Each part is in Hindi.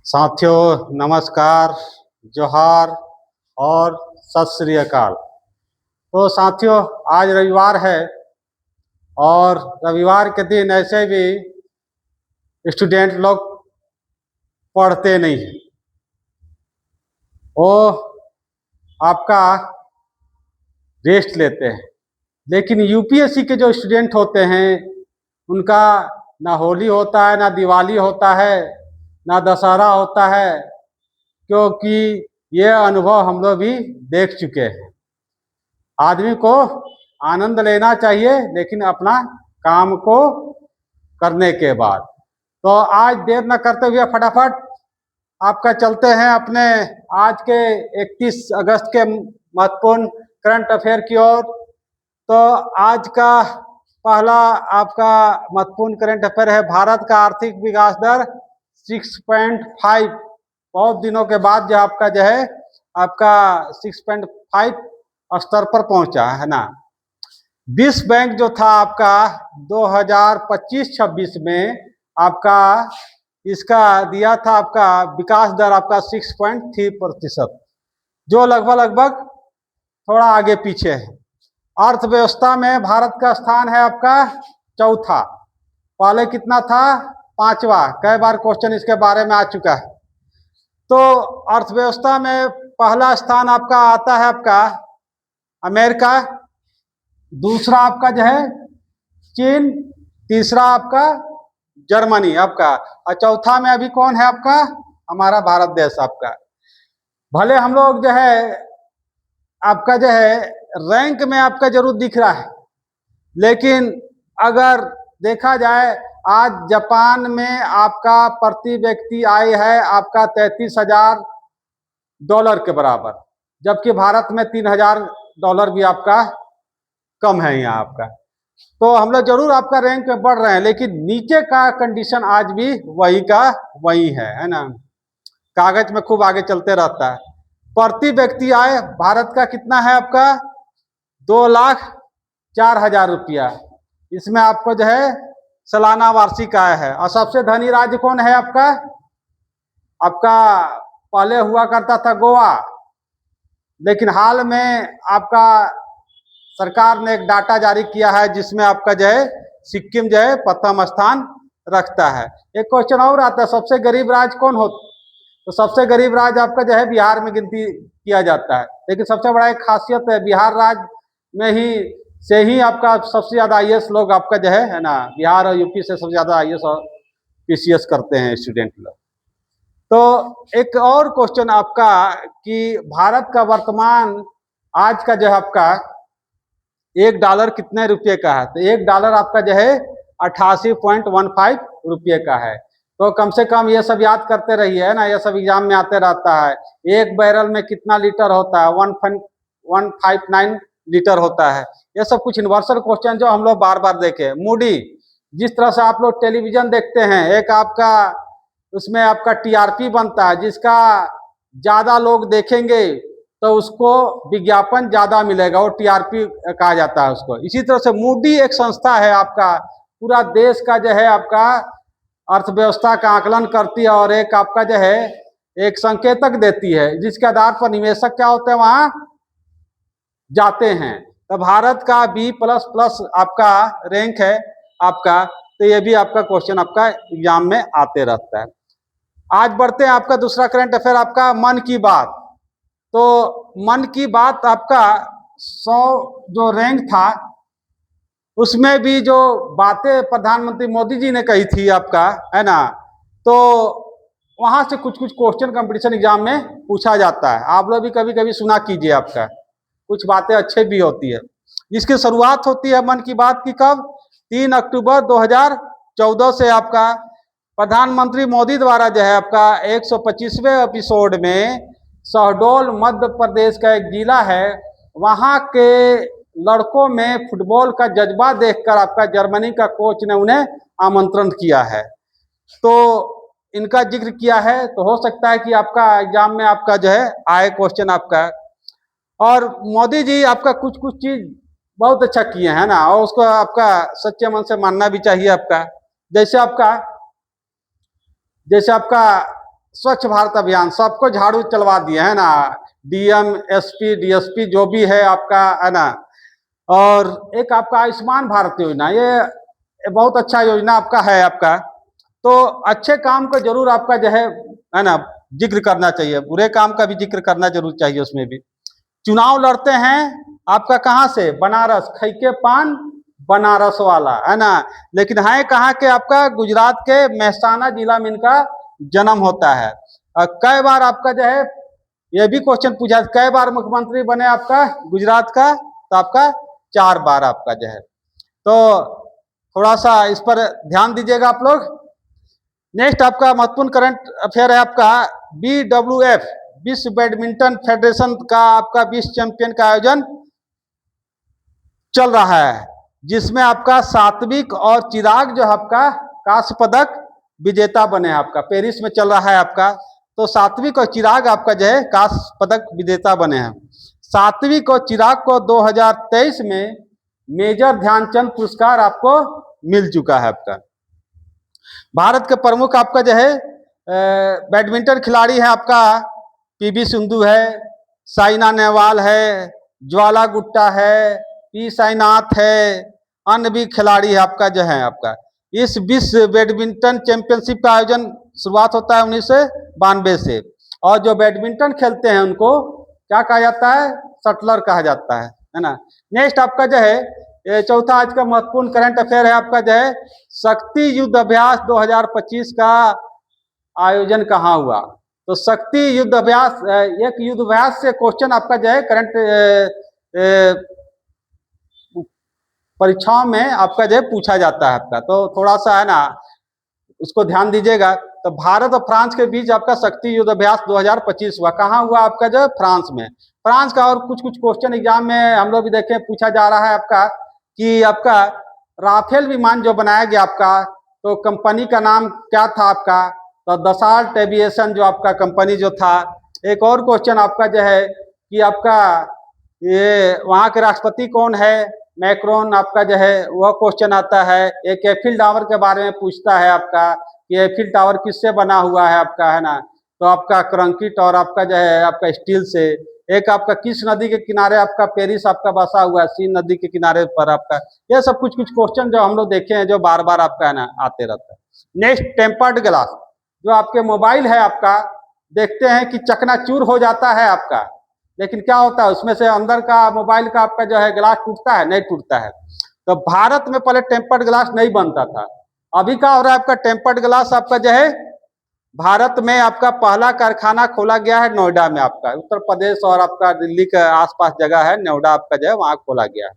साथियों नमस्कार, जोहार और सत श्री अकाल। तो साथियों आज रविवार है और रविवार के दिन ऐसे भी स्टूडेंट लोग पढ़ते नहीं हैं। वो आपका रेस्ट लेते हैं, लेकिन यूपीएससी के जो स्टूडेंट होते हैं उनका ना होली होता है, ना दिवाली होता है, ना दशहरा होता है, क्योंकि ये अनुभव हम लोग भी देख चुके हैं। आदमी को आनंद लेना चाहिए, लेकिन अपना काम को करने के बाद। तो आज देर न करते हुए फटाफट आपका चलते हैं अपने आज के 31 अगस्त के महत्वपूर्ण करंट अफेयर की ओर। तो आज का पहला आपका महत्वपूर्ण करंट अफेयर है, भारत का आर्थिक विकास दर 6.5। बहुत दिनों के बाद जो आपका जो है आपका 6.5 स्तर पर पहुंचा है ना। विश्व बैंक जो था आपका 2025-26 में आपका इसका दिया था आपका विकास दर आपका 6.3%, जो लगभग थोड़ा आगे पीछे है। अर्थव्यवस्था में भारत का स्थान है आपका चौथा, पहले कितना था? पांचवा। कई बार क्वेश्चन इसके बारे में आ चुका है। तो अर्थव्यवस्था में पहला स्थान आपका आता है आपका अमेरिका, दूसरा आपका जो है चीन, तीसरा आपका जर्मनी आपका, और चौथा में अभी कौन है आपका? हमारा भारत देश आपका। भले हम लोग जो है आपका जो है रैंक में आपका जरूर दिख रहा है, लेकिन अगर देखा जाए आज जापान में आपका प्रति व्यक्ति आय है आपका $33,000 के बराबर, जबकि भारत में $3,000 भी आपका कम है यहाँ आपका। तो हम लोग जरूर आपका रैंक में बढ़ रहे हैं, लेकिन नीचे का कंडीशन आज भी वही का वही है ना। कागज में खूब आगे चलते रहता है। प्रति व्यक्ति आय भारत का कितना है आपका? 2,04,000 रुपया। इसमें आपको जो है सालाना वार्षिक आय है। और सबसे धनी राज्य कौन है आपका? आपका पहले हुआ करता था गोवा, लेकिन हाल में आपका सरकार ने एक डाटा जारी किया है जिसमें आपका जो है सिक्किम जो है प्रथम स्थान रखता है। एक क्वेश्चन और आता है, सबसे गरीब राज्य कौन हो? तो सबसे गरीब राज्य आपका जो है बिहार में गिनती किया जाता है, लेकिन सबसे बड़ा एक खासियत है बिहार राज्य में ही से ही आपका सबसे ज्यादा आईएएस लोग आपका जो है ना, बिहार और यूपी से सबसे ज्यादा आईएएस और पीसीएस करते हैं स्टूडेंट लोग। तो एक और क्वेश्चन आपका कि भारत का वर्तमान आज का जो है आपका $1 कितने रुपये का है? तो $1 आपका जो है 88.15 रुपये का है। तो कम से कम ये सब याद करते रहिए है ना, ये सब एग्जाम में आते रहता है। एक बैरल में कितना लीटर होता है? 159 लीटर होता है। ये सब कुछ यूनिवर्सल क्वेश्चन जो हम लोग बार बार देखे। मूडी, जिस तरह से आप लोग टेलीविजन देखते हैं, एक आपका उसमें आपका टीआरपी बनता है, जिसका ज्यादा लोग देखेंगे तो उसको विज्ञापन ज्यादा मिलेगा, वो टीआरपी कहा जाता है उसको। इसी तरह से मूडी एक संस्था है आपका, पूरा देश का जो है आपका अर्थव्यवस्था का आकलन करती है और एक आपका जो है एक संकेतक देती है, जिसके आधार पर निवेशक क्या होते हैं वहां जाते हैं। तो भारत का B++ आपका रैंक है आपका। तो ये भी आपका क्वेश्चन आपका एग्जाम में आते रहता है। आज बढ़ते हैं आपका दूसरा करंट अफेयर आपका मन की बात। तो मन की बात आपका 100 जो रैंक था उसमें भी जो बातें प्रधानमंत्री मोदी जी ने कही थी आपका है ना, तो वहां से कुछ क्वेश्चन कंपटीशन एग्जाम में पूछा जाता है। आप लोग भी कभी कभी सुना कीजिए, आपका कुछ बातें अच्छे भी होती है। इसकी शुरुआत होती है मन की बात की कब? 3 अक्टूबर 2014 से आपका प्रधानमंत्री मोदी द्वारा जो है आपका 125वें एपिसोड में शहडोल मध्य प्रदेश का एक जिला है, वहां के लड़कों में फुटबॉल का जज्बा देखकर आपका जर्मनी का कोच ने उन्हें आमंत्रण किया है। तो इनका जिक्र किया है, तो हो सकता है कि आपका एग्जाम में आपका जो है आए क्वेश्चन आपका। और मोदी जी आपका कुछ चीज बहुत अच्छा किए हैं ना, और उसको आपका सच्चे मन से मानना भी चाहिए आपका। जैसे आपका स्वच्छ भारत अभियान, सबको झाड़ू चलवा दिए है ना, डीएम एसपी डीएसपी जो भी है आपका, है ना। और एक आपका आयुष्मान भारत योजना, ये बहुत अच्छा योजना आपका है आपका। तो अच्छे काम को जरूर आपका जो है ना जिक्र करना चाहिए, बुरे काम का भी जिक्र करना जरूर चाहिए उसमें भी। चुनाव लड़ते हैं आपका कहाँ से, बनारस, खैके पान बनारस वाला, है ना। लेकिन है कहाँ के आपका, गुजरात के मेहसाना जिला में इनका जन्म होता है। कई बार आपका जो है ये भी क्वेश्चन पूछा, कई बार मुख्यमंत्री बने आपका गुजरात का, तो आपका 4 बार आपका जो है। तो थोड़ा सा इस पर ध्यान दीजिएगा आप लोग। नेक्स्ट आपका महत्वपूर्ण करंट अफेयर है आपका, BWF विश्व बैडमिंटन फेडरेशन का आपका विश्व चैंपियन का आयोजन चल रहा है, जिसमें आपका सात्विक और चिराग जो आपका कांस्य पदक विजेता बने आपका, पेरिस में चल रहा है आपका। तो सात्विक और चिराग आपका जो है कांस्य पदक विजेता बने हैं। सात्विक और चिराग को 2023 में मेजर ध्यानचंद पुरस्कार आपको मिल चुका है आपका। भारत के प्रमुख आपका जो है बैडमिंटन खिलाड़ी है आपका, पीवी सिंधु है, साइना नेहवाल है, ज्वाला गुट्टा है, पी साईनाथ है, अन्य भी खिलाड़ी है आपका जो है आपका। इस विश्व बैडमिंटन चैंपियनशिप का आयोजन शुरुआत होता है 1992 से, और जो बैडमिंटन खेलते हैं उनको क्या कहा जाता है, शटलर कहा जाता है ना। नेक्स्ट आपका जो है ये चौथा आज का महत्वपूर्ण करंट अफेयर है आपका जो है, शक्ति युद्ध अभ्यास 2025 का आयोजन कहाँ हुआ। तो शक्ति युद्ध अभ्यास, एक युद्ध अभ्यास से क्वेश्चन आपका जो है करंट परीक्षाओं में आपका जो है पूछा जाता है आपका। तो थोड़ा सा है ना उसको ध्यान दीजिएगा। तो भारत और फ्रांस के बीच आपका शक्ति युद्ध अभ्यास 2025 हुआ, कहाँ हुआ आपका जो है, फ्रांस में। फ्रांस का और कुछ कुछ क्वेश्चन एग्जाम में हम लोग भी देखें पूछा जा रहा है आपका, कि आपका राफेल विमान जो बनाया गया आपका, तो कंपनी का नाम क्या था आपका, तो दसाल्ट एविएशन जो आपका कंपनी जो था। एक और क्वेश्चन आपका जो है कि आपका ये वहाँ के राष्ट्रपति कौन है, मैक्रोन आपका जो है वह क्वेश्चन आता है। एक एफिल टावर के बारे में पूछता है आपका, कि एफिल टावर किससे बना हुआ है आपका, है ना। तो आपका कंक्रीट और आपका जो है आपका स्टील से। एक आपका किस नदी के किनारे आपका पेरिस आपका बसा हुआ है, सीन नदी के किनारे पर आपका। ये सब कुछ कुछ क्वेश्चन जो हम लोग देखे हैं, जो बार बार आपका है ना आते रहता है। नेक्स्ट टेम्पर्ड ग्लास, जो आपके मोबाइल है आपका, देखते हैं कि चकनाचूर हो जाता है आपका, लेकिन क्या होता है उसमें से अंदर का मोबाइल का आपका जो है ग्लास टूटता है, नहीं टूटता है। तो भारत में पहले टेम्पर्ड ग्लास नहीं बनता था। अभी क्या हो रहा है आपका, टेम्पर्ड ग्लास आपका जो है भारत में आपका पहला कारखाना खोला गया है नोएडा में आपका, उत्तर प्रदेश और आपका दिल्ली के आसपास जगह है, नोएडा आपका जो है वहां खोला गया है।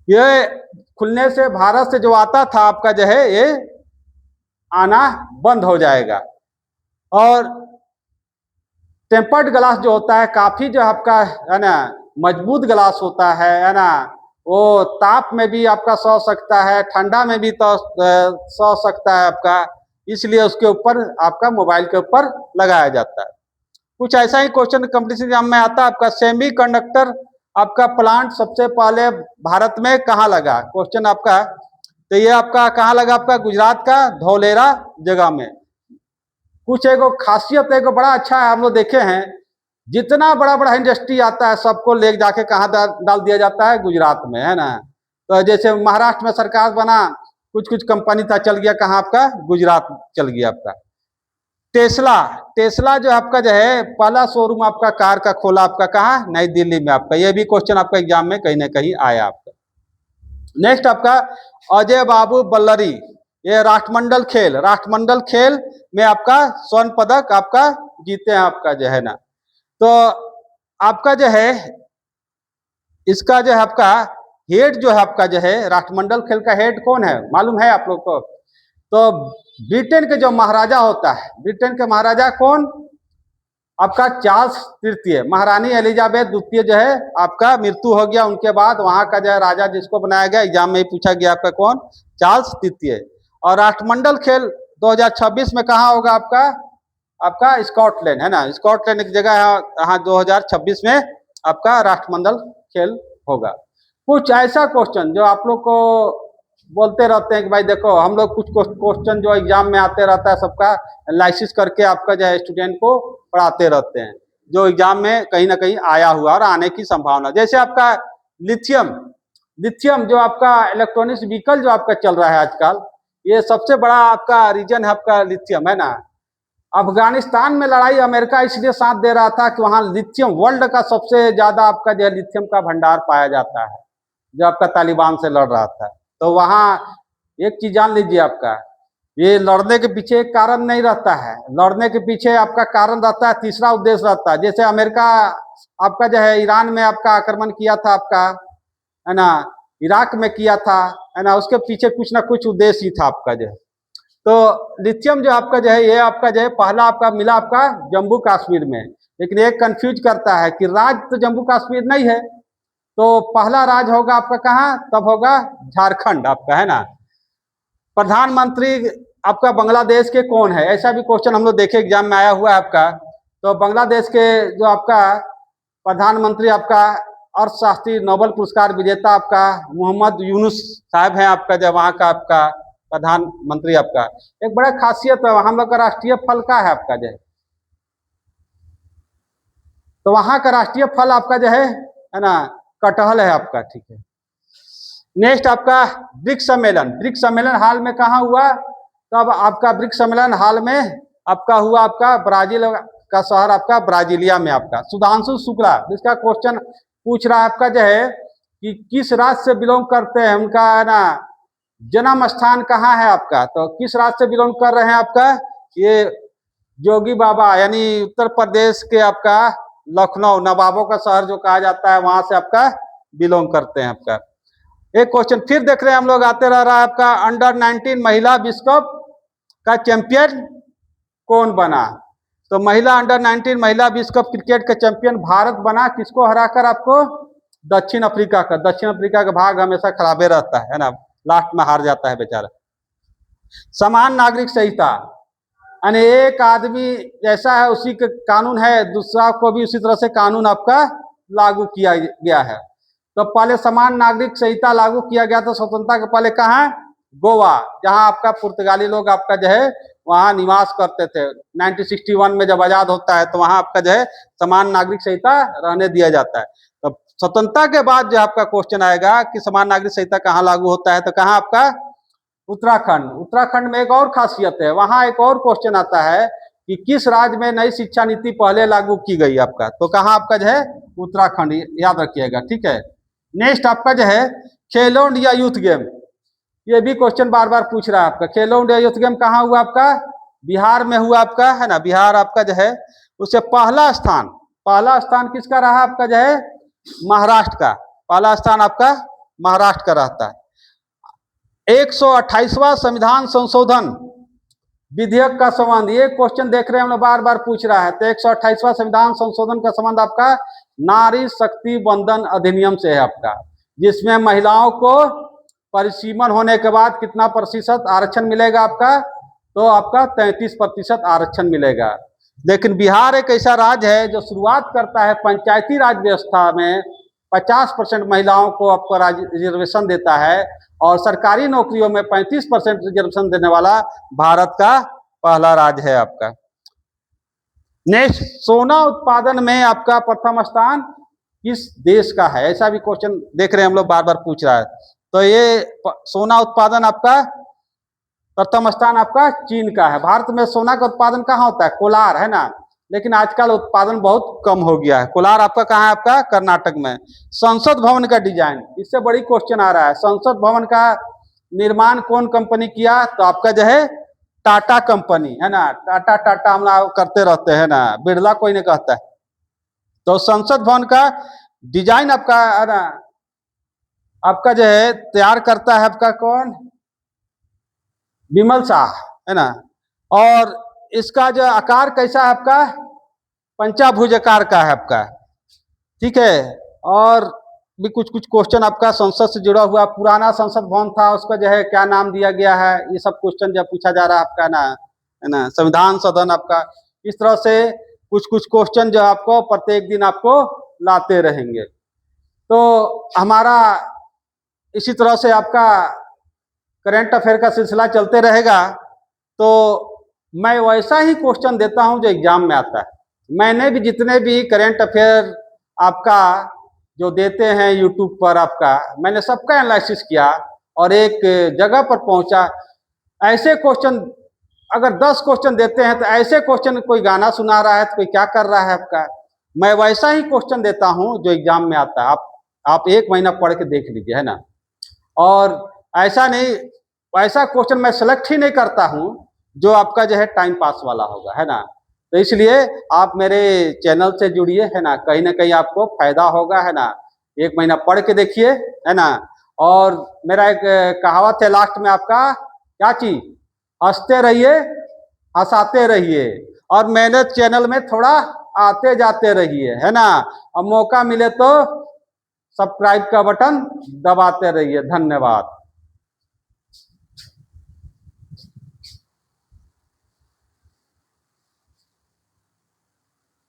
ये खुलने से भारत से जो आता था आपका जो है ये आना बंद हो जाएगा। और टेम्पर्ड ग्लास जो होता है काफी जो आपका है ना मजबूत ग्लास होता है ना। वो ताप में भी आपका सह सकता है, ठंडा में भी तो सह सकता है आपका, इसलिए उसके ऊपर आपका मोबाइल के ऊपर लगाया जाता है। कुछ ऐसा ही क्वेश्चन कंपटीशन एग्जाम में आता है आपका, सेमी कंडक्टर आपका प्लांट सबसे पहले भारत में कहाँ लगा, क्वेश्चन आपका। तो ये आपका कहाँ लगा आपका, गुजरात का धौलेरा जगह में। कुछ एक खासियत एक बड़ा अच्छा है, हम लोग देखे हैं जितना बड़ा बड़ा इंडस्ट्री आता है सबको ले जाके कहाँ डाल दिया जाता है, गुजरात में, है ना। तो जैसे महाराष्ट्र में सरकार बना, कुछ कुछ कंपनी था चल गया कहाँ आपका, गुजरात चल गया आपका। टेस्ला, टेस्ला जो आपका जो है पहला शोरूम आपका कार का खोला आपका कहाँ, नई दिल्ली में आपका। ये भी क्वेश्चन आपका एग्जाम में कहीं ना कहीं आया आपका। नेक्स्ट आपका अजय बाबू बल्लरी, ये राष्ट्रमंडल खेल में आपका स्वर्ण पदक आपका जीते हैं आपका जो है ना। तो आपका जो है इसका जो है आपका हेड जो है आपका जो है राष्ट्रमंडल खेल का हेड कौन है मालूम है आप लोग को। तो ब्रिटेन के जो महाराजा होता है, ब्रिटेन के महाराजा कौन, आपका चार्ल्स तृतीय। महारानी एलिजाबेथ द्वितीय जो है आपका मृत्यु हो गया, उनके बाद वहां का जो है राजा जिसको बनाया गया, एग्जाम में ही पूछा गया आपका कौन, चार्ल्स तृतीय। और राष्ट्रमंडल खेल 2026 में कहाँ होगा आपका, आपका स्कॉटलैंड, है ना। स्कॉटलैंड एक जगह है, यहाँ 2026 में आपका राष्ट्रमंडल खेल होगा। कुछ ऐसा क्वेश्चन जो आप लोग को बोलते रहते हैं कि भाई देखो हम लोग कुछ क्वेश्चन जो एग्जाम में आते रहता है सबका एनालिसिस करके आपका जो है स्टूडेंट को पढ़ाते रहते हैं, जो एग्जाम में कहीं ना कहीं आया हुआ और आने की संभावना। जैसे आपका लिथियम, लिथियम जो आपका इलेक्ट्रॉनिक्स व्हीकल जो आपका चल रहा है आजकल, ये सबसे बड़ा आपका रीजन है आपका लिथियम, है ना। अफगानिस्तान में लड़ाई अमेरिका इसलिए साथ दे रहा था कि वहां लिथियम, वर्ल्ड का सबसे ज्यादा आपका जो लिथियम का भंडार पाया जाता है, जो आपका तालिबान से लड़ रहा था। तो वहां एक चीज जान लीजिए, आपका ये लड़ने के पीछे एक कारण नहीं रहता है, लड़ने के पीछे आपका कारण रहता है, तीसरा उद्देश्य रहता है। जैसे अमेरिका आपका जो है ईरान में आपका आक्रमण किया था आपका, है ना, इराक में किया था, है ना, उसके पीछे कुछ ना कुछ उद्देश्य ही था आपका जो है। तो लिथियम जो आपका जो है ये आपका जो है पहला आपका मिला आपका जम्मू कश्मीर में, लेकिन एक कंफ्यूज करता है कि राज्य तो जम्मू कश्मीर नहीं है, तो पहला राज्य होगा आपका कहाँ, तब होगा झारखंड आपका, है ना। प्रधानमंत्री आपका बांग्लादेश के कौन है, ऐसा भी क्वेश्चन हम लोग देखे एग्जाम में आया हुआ है आपका। तो बांग्लादेश के जो आपका प्रधानमंत्री आपका अर्थशास्त्री नोबेल पुरस्कार विजेता आपका मोहम्मद यूनुस साहब हैं आपका, जो वहाँ का आपका प्रधानमंत्री आपका। एक बड़ा खासियत है हम लोग का राष्ट्रीय फल का है आपका जो है, तो वहाँ का राष्ट्रीय फल आपका जो है ना कटहल है आपका, ठीक है। नेक्स्ट आपका ब्रिक्स सम्मेलन, ब्रिक्स सम्मेलन हाल में कहाँ हुआ, तब आपका ब्रिक्स सम्मेलन हाल में आपका हुआ आपका ब्राजील का शहर आपका ब्राजीलिया में आपका। सुधांशु शुक्ला जिसका क्वेश्चन पूछ रहा है आपका जो है कि किस राज्य से बिलोंग करते हैं, उनका है ना जन्म स्थान कहाँ है आपका, तो किस राज्य से बिलोंग कर रहे हैं आपका, ये जोगी बाबा यानी उत्तर प्रदेश के आपका लखनऊ, नवाबों का शहर जो कहा जाता है, वहां से आपका बिलोंग करते हैं आपका। एक क्वेश्चन फिर देख रहे हैं हम लोग आते रह रहा है आपका, अंडर 19 महिला विश्व कप का चैंपियन कौन बना, तो महिला अंडर 19 महिला विश्व कप क्रिकेट का चैंपियन भारत बना, किसको हराकर आपको, दक्षिण अफ्रीका का। दक्षिण अफ्रीका का भाग हमेशा खराबे रहता है ना, लास्ट में हार जाता है बेचारा। समान नागरिक संहिता, यानी एक आदमी जैसा है उसी के कानून है, दूसरा को भी उसी तरह से कानून आपका लागू किया गया है। तो पहले समान नागरिक संहिता लागू किया गया था स्वतंत्रता के पहले, कहाँ, गोवा, जहां आपका पुर्तगाली लोग आपका जो है वहां निवास करते थे। 1961 में जब आजाद होता है तो वहां आपका जो है समान नागरिक संहिता रहने दिया जाता है। तो स्वतंत्रता के बाद जो आपका क्वेश्चन आएगा कि समान नागरिक संहिता कहाँ लागू होता है, तो कहाँ आपका, उत्तराखंड। उत्तराखंड में एक और खासियत है, वहां एक और क्वेश्चन आता है कि किस राज्य में नई शिक्षा नीति पहले लागू की गई आपका, तो कहाँ आपका जो है उत्तराखंड, याद रखिएगा, ठीक है। नेक्स्ट आपका जो है खेलो इंडिया यूथ गेम, ये भी क्वेश्चन बार बार पूछ रहा है आपका। खेलो इंडिया यूथ गेम कहाँ हुआ आपका, बिहार में हुआ आपका, है ना। बिहार आपका जो है उससे पहला स्थान किसका रहा आपका जो है, महाराष्ट्र का। पहला स्थान आपका महाराष्ट्र का रहता है। 128वां संविधान संशोधन विधेयक का संबंध, ये क्वेश्चन देख रहे हैं हम लोग बार बार पूछ रहा है। तो 128वां संविधान संशोधन का संबंध आपका नारी शक्ति बंधन अधिनियम से है आपका, जिसमें महिलाओं को परिसीमन होने के बाद कितना प्रतिशत आरक्षण मिलेगा आपका, तो आपका 33% आरक्षण मिलेगा। लेकिन बिहार एक ऐसा राज्य है जो शुरुआत करता है पंचायती राज व्यवस्था में 50% महिलाओं को आपको रिजर्वेशन देता है, और सरकारी नौकरियों में 35% रिजर्वेशन देने वाला भारत का पहला राज्य है आपका। नेक्स्ट, सोना उत्पादन में आपका प्रथम स्थान किस देश का है, ऐसा भी क्वेश्चन देख रहे हैं हम लोग बार बार पूछ रहा है। तो ये सोना उत्पादन आपका प्रथम स्थान आपका चीन का है। भारत में सोना का उत्पादन कहाँ होता है, कोलार, है ना, लेकिन आजकल उत्पादन बहुत कम हो गया है। कोलार आपका कहाँ है, आपका कर्नाटक में। संसद भवन का डिजाइन, इससे बड़ी क्वेश्चन आ रहा है, संसद भवन का निर्माण कौन कंपनी किया, तो आपका जो है टाटा कंपनी, है ना। टाटा हम लोग करते रहते हैं ना, बिरला कोई नहीं कहता है। तो संसद भवन का डिजाइन आपका है ना, आपका जो है तैयार करता है आपका कौन, विमल शाह, है ना। और इसका जो आकार कैसा है आपका, पंचाभुज आकार का है आपका, ठीक है। और भी कुछ कुछ क्वेश्चन आपका संसद से जुड़ा हुआ, पुराना संसद भवन था उसका जो है क्या नाम दिया गया है, ये सब क्वेश्चन जब पूछा जा रहा है आपका ना, है ना। संविधान सदन आपका, इस तरह से कुछ कुछ क्वेश्चन जो आपको प्रत्येक दिन आपको लाते रहेंगे। तो हमारा इसी तरह से आपका करंट अफेयर का सिलसिला चलते रहेगा, तो मैं वैसा ही क्वेश्चन देता हूं जो एग्जाम में आता है। मैंने भी जितने भी करंट अफेयर आपका जो देते हैं यूट्यूब पर आपका, मैंने सबका एनालिसिस किया और एक जगह पर पहुंचा। ऐसे क्वेश्चन अगर 10 क्वेश्चन देते हैं तो ऐसे क्वेश्चन कोई गाना सुना रहा है तो कोई क्या कर रहा है आपका। मैं वैसा ही क्वेश्चन देता हूं जो एग्जाम में आता है। आप 1 महीना पढ़ के देख लीजिए, है ना। और ऐसा नहीं, ऐसा क्वेश्चन मैं सेलेक्ट ही नहीं करता हूं जो आपका जो है टाइम पास वाला होगा, है ना। तो इसलिए आप मेरे चैनल से जुड़िए, है ना कहीं आपको फायदा होगा, है ना। 1 महीना पढ़ के देखिए, है ना। और मेरा एक कहावत है लास्ट में आपका, क्या चीज, हंसते रहिए हंसाते रहिए और मेहनत चैनल में थोड़ा आते जाते रहिए, है ना। अब मौका मिले तो सब्सक्राइब का बटन दबाते रहिए। धन्यवाद।